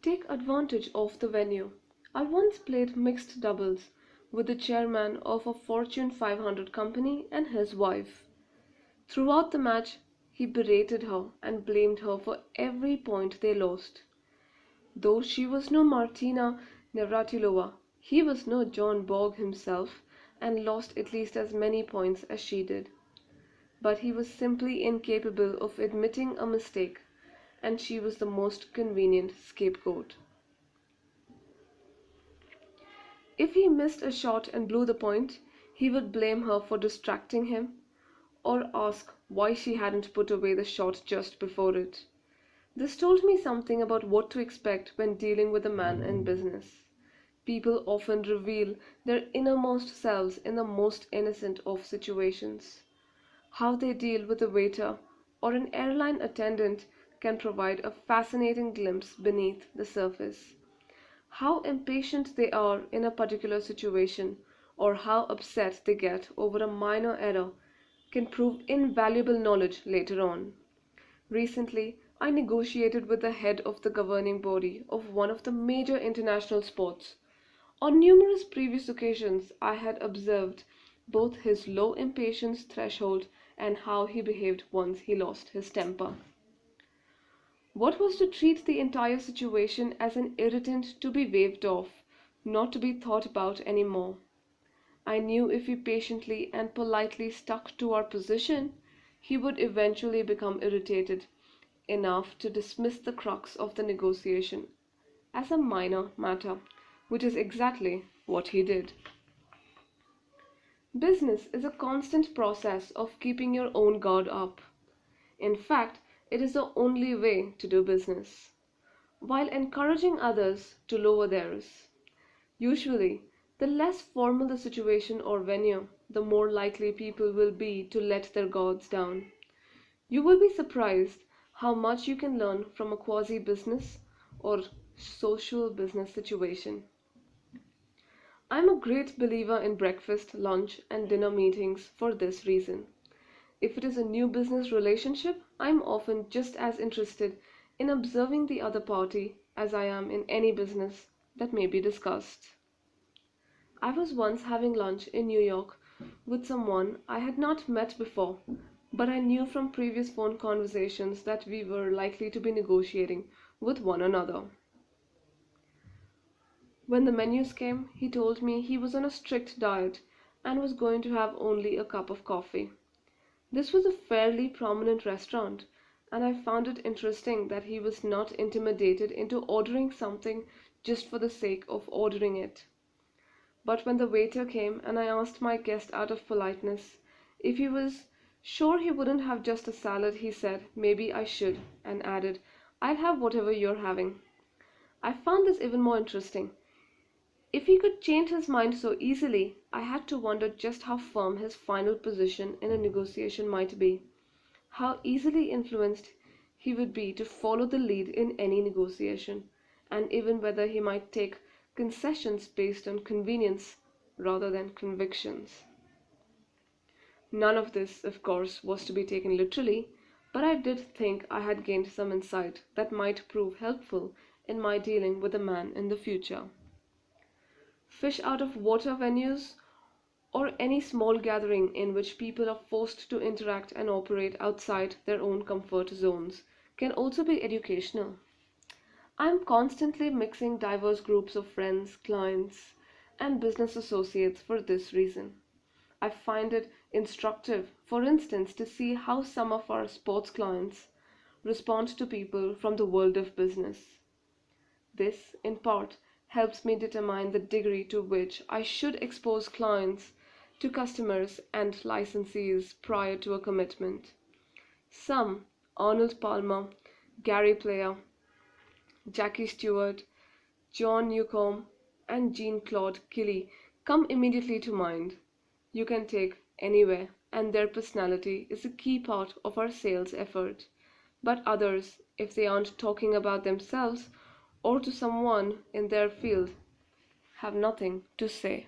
Take advantage of the venue. I once played mixed doubles with the chairman of a Fortune 500 company and his wife. Throughout the match, he berated her and blamed her for every point they lost. Though she was no Martina Navratilova, he was no John Borg himself and lost at least as many points as she did. But he was simply incapable of admitting a mistake, and she was the most convenient scapegoat. If he missed a shot and blew the point, he would blame her for distracting him, or ask why she hadn't put away the shot just before it. This told me something about what to expect when dealing with a man in business. People often reveal their innermost selves in the most innocent of situations. How they deal with a waiter or an airline attendant can provide a fascinating glimpse beneath the surface. How impatient they are in a particular situation, or how upset they get over a minor error, can prove invaluable knowledge later on. Recently, I negotiated with the head of the governing body of one of the major international sports. On numerous previous occasions, I had observed both his low impatience threshold and how he behaved once he lost his temper. What was to treat the entire situation as an irritant to be waved off, not to be thought about any more. I knew if we patiently and politely stuck to our position, he would eventually become irritated enough to dismiss the crux of the negotiation as a minor matter, which is exactly what he did. Business is a constant process of keeping your own guard up. In fact, it is the only way to do business, while encouraging others to lower theirs. Usually, the less formal the situation or venue, the more likely people will be to let their guards down. You will be surprised how much you can learn from a quasi business or social business situation. I'm a great believer in breakfast, lunch, and dinner meetings for this reason. If it is a new business relationship, I'm often just as interested in observing the other party as I am in any business that may be discussed. I was once having lunch in New York with someone I had not met before, but I knew from previous phone conversations that we were likely to be negotiating with one another. When the menus came, he told me he was on a strict diet and was going to have only a cup of coffee. This was a fairly prominent restaurant, and I found it interesting that he was not intimidated into ordering something just for the sake of ordering it. But when the waiter came and I asked my guest out of politeness if he was sure he wouldn't have just a salad, he said, "Maybe I should," and added, "I'll have whatever you're having." I found this even more interesting. If he could change his mind so easily, I had to wonder just how firm his final position in a negotiation might be, how easily influenced he would be to follow the lead in any negotiation, and even whether he might take concessions based on convenience rather than convictions. None of this, of course, was to be taken literally, but I did think I had gained some insight that might prove helpful in my dealing with a man in the future. Fish out of water venues or any small gathering in which people are forced to interact and operate outside their own comfort zones can also be educational. I am constantly mixing diverse groups of friends, clients, and business associates for this reason. I find it instructive, for instance, to see how some of our sports clients respond to people from the world of business. This, in part, helps me determine the degree to which I should expose clients to customers and licensees prior to a commitment. Some, Arnold Palmer, Gary Player, Jackie Stewart, John Newcomb, and Jean-Claude Killy come immediately to mind. You can take anywhere, and their personality is a key part of our sales effort. But others, if they aren't talking about themselves or to someone in their field, have nothing to say.